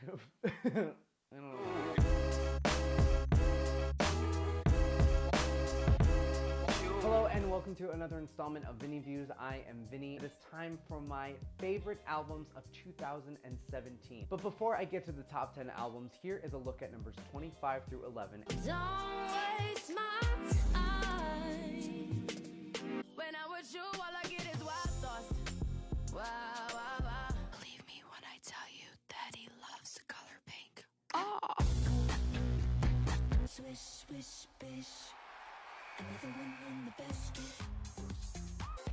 I don't know. Hello and welcome to another installment of Vinny Views. I am Vinny. It is time for my favorite albums of 2017. But before I get to the top 10 albums, here is a look at numbers 25 through 11. Don't waste my time. When I'm with you, all I get is wild thoughts. Wow, wow, wow. Believe me when I tell you that he loves the color pink. Oh. Swish, swish, bish. Another one in the basket.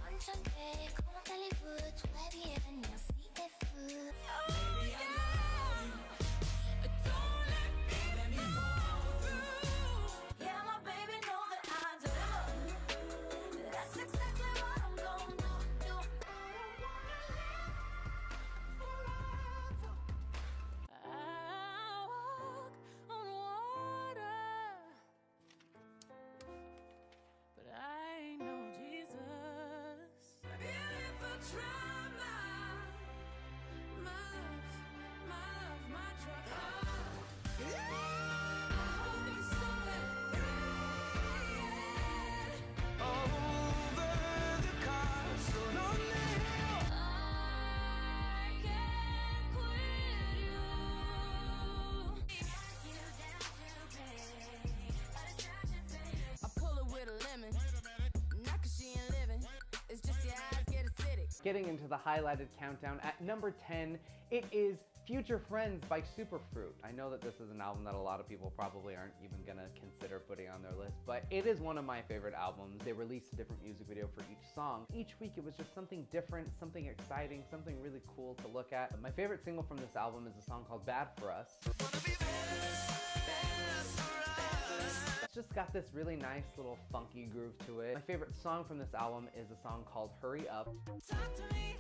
Enchanté, comment allez-vous? Tout va bien, merci et fou. Oh, yeah. Don't let me fall through. Yeah, my baby know that I do. That's exactly what I'm gonna do. I walk on water, but I ain't no Jesus. Beautiful trauma, my love, my trouble. I'll be so over the cars, so lonely. I can't quit you. I pull it with a lemon. Not 'cause she ain't living. It's just your eyes get acidic. Getting into the highlighted countdown, at number 10, it is Future Friends by Superfruit. I know that this is an album that a lot of people probably aren't even gonna consider putting on their list, but it is one of my favorite albums. They released a different music video for each song. Each week it was just something different, something exciting, something really cool to look at. My favorite single from this album is a song called Bad For Us. It's just got this really nice little funky groove to it. My favorite song from this album is a song called Hurry Up. Talk to me,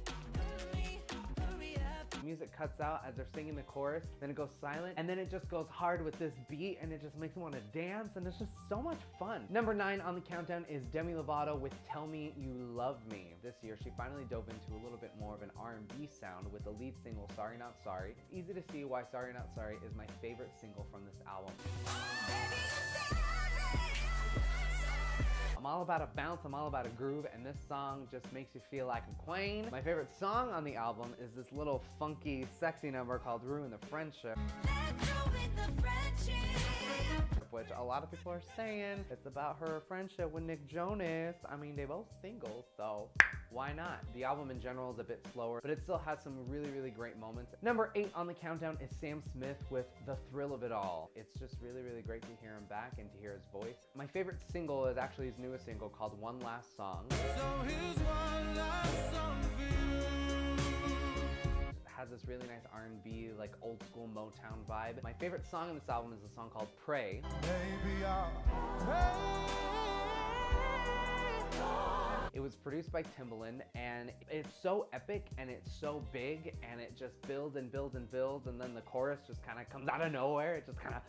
hurry up. The music cuts out as they're singing the chorus, then it goes silent, and then it just goes hard with this beat, and it just makes me want to dance, and it's just so much fun. Number 9 on the countdown is Demi Lovato with Tell Me You Love Me. This year, she finally dove into a little bit more of an R&B sound with the lead single, Sorry Not Sorry. It's easy to see why Sorry Not Sorry is my favorite single from this album. I'm all about a bounce, I'm all about a groove, and this song just makes you feel like a queen. My favorite song on the album is this little funky, sexy number called Ruin the Friendship. Let's ruin the friendship. Which a lot of people are saying it's about her friendship with Nick Jonas. I mean, they both single, so why not? The album in general is a bit slower, but it still has some really, really great moments. Number 8 on the countdown is Sam Smith with The Thrill of It All. It's just really, really great to hear him back and to hear his voice. My favorite single is actually his newest single called One Last Song. So here's one last song for you. It has this really nice R&B, like old school Motown vibe. My favorite song on this album is a song called Pray. Baby, I'll pray. It was produced by Timbaland, and it's so epic and it's so big, and it just builds and builds and builds, and then the chorus just kind of comes out of nowhere. It just kind of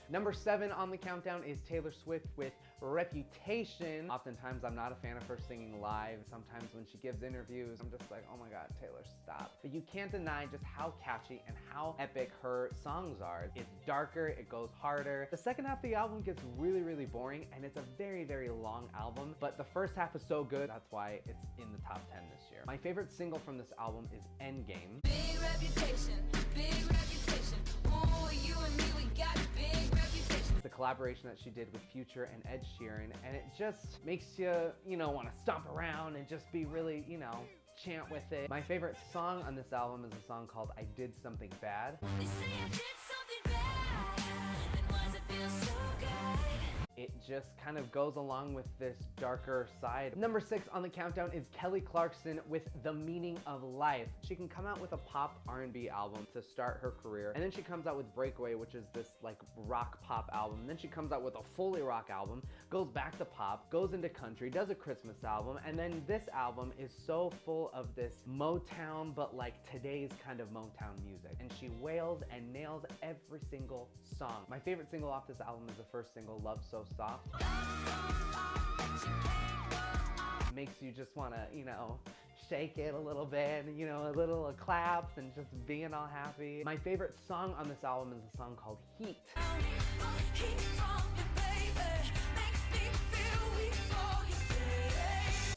Number 7 on the countdown is Taylor Swift with Reputation. Oftentimes I'm not a fan of her singing live. Sometimes when she gives interviews, I'm just like, oh my god, Taylor, stop. But you can't deny just how catchy and how epic her songs are. It's darker, it goes harder. The second half of the album gets really, really boring, and it's a very, very long album, but the first half is so good, that's why it's in the top 10 this year. My favorite single from this album is Endgame. Big reputation, big reputation. Oh, you and me, we got big reputation. It's the collaboration that she did with Future and Ed Sheeran, and it just makes you, want to stomp around and just be really, chant with it. My favorite song on this album is a song called I Did Something Bad. They say I did something bad, then why does it feel so good? It just kind of goes along with this darker side. Number 6 on the countdown is Kelly Clarkson with The Meaning of Life. She can come out with a pop R&B album to start her career, and then she comes out with Breakaway, which is this like rock pop album. And then she comes out with a fully rock album, goes back to pop, goes into country, does a Christmas album, and then this album is so full of this Motown, but like today's kind of Motown music. And she wails and nails every single song. My favorite single off this album is the first single, Love So Soft. Makes you just wanna, shake it a little bit, you know, a little claps and just being all happy. My favorite song on this album is a song called Heat.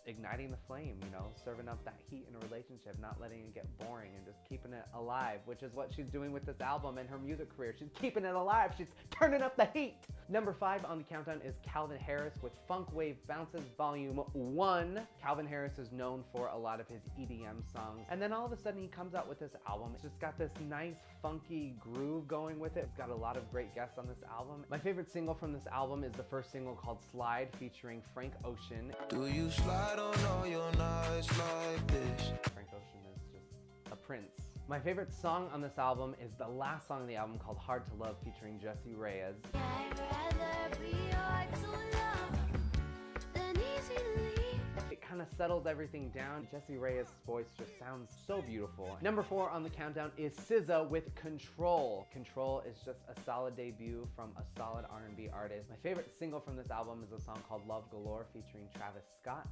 Igniting the flame, you know, serving up that heat in a relationship, not letting it get boring and just keeping it alive, which is what she's doing with this album and her music career. She's keeping it alive. She's turning up the heat. Number 5 on the countdown is Calvin Harris with Funk Wave Bounces Volume 1. Calvin Harris is known for a lot of his EDM songs, and then all of a sudden he comes out with this album. It's just got this nice funky groove going with it. It's got a lot of great guests on this album. My favorite single from this album is the first single called Slide, featuring Frank Ocean. Do you slide on all your nights like this? Frank Ocean is just a prince. My favorite song on this album is the last song on the album called Hard to Love, featuring Jessie Reyez. I'd rather be hard to love than easy to leave. It kind of settles everything down. Jessie Reyez's voice just sounds so beautiful. Number 4 on the countdown is SZA with Control. Control is just a solid debut from a solid R&B artist. My favorite single from this album is a song called Love Galore, featuring Travis Scott.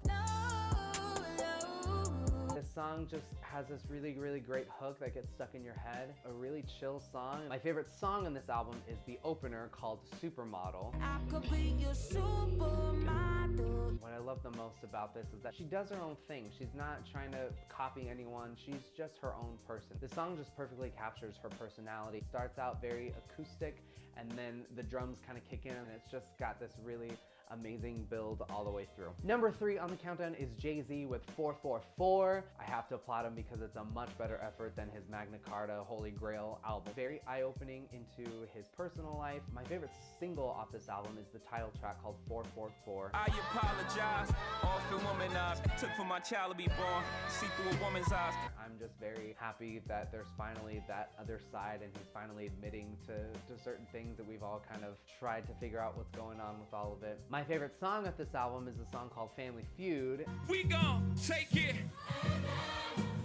This song just has this really, really great hook that gets stuck in your head. A really chill song. My favorite song on this album is the opener called Supermodel. I could be your supermodel. What I love the most about this is that she does her own thing. She's not trying to copy anyone. She's just her own person. The song just perfectly captures her personality. It starts out very acoustic, and then the drums kind of kick in, and it's just got this really amazing build all the way through. Number 3 on the countdown is Jay-Z with 444. I have to applaud him because it's a much better effort than his Magna Carta Holy Grail album. Very eye-opening into his personal life. My favorite single off this album is the title track called 444. I apologize, often womanized, took for my child to be born, see through a woman's eyes. I'm just very happy that there's finally that other side, and he's finally admitting to certain things that we've all kind of tried to figure out what's going on with all of it. My favorite song of this album is a song called Family Feud. We gon' take it.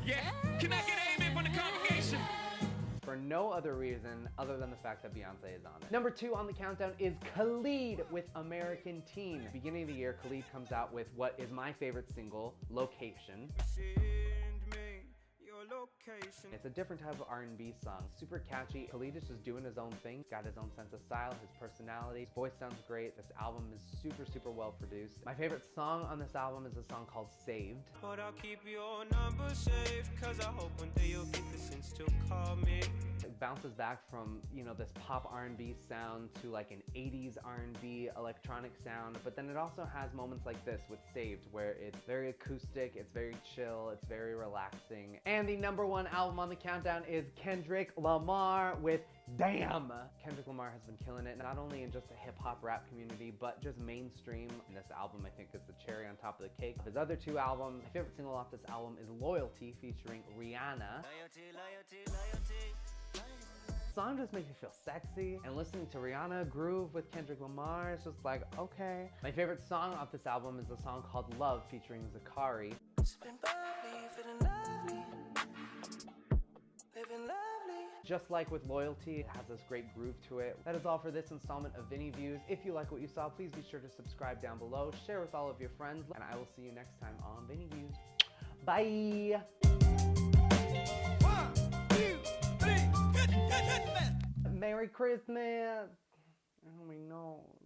Yeah, can I get an amen from the congregation? For no other reason other than the fact that Beyonce is on it. Number 2 on the countdown is KHALED with American Teen. Beginning of the year, KHALED comes out with what is my favorite single, Location. It's a different type of R&B song. Super catchy. KHALED is just doing his own thing. He's got his own sense of style, his personality. His voice sounds great. This album is super, super well produced. My favorite song on this album is a song called Saved. But I'll keep your number safe, cause I hope one day you'll get the sense to call me. It bounces back from, you know, this pop R&B sound to like an 80s R&B electronic sound, but then it also has moments like this with Saved, where it's very acoustic, it's very chill, it's very relaxing. And the number 1 album on the countdown is Kendrick Lamar with Damn. Kendrick Lamar has been killing it, not only in just the hip-hop rap community, but just mainstream. And this album, I think, is the cherry on top of the cake. His other 2 albums, my favorite single off this album is Loyalty, featuring Rihanna. The song just makes me feel sexy, and listening to Rihanna groove with Kendrick Lamar is just like, okay. My favorite song off this album is a song called Love, featuring Zakari. Just like with Loyalty, it has this great groove to it. That is all for this installment of Vinny Views. If you like what you saw, please be sure to subscribe down below, share with all of your friends, and I will see you next time on Vinny Views. Bye! 1, 2, 3, hit, hit, hit, man. Merry Christmas! Oh my nose.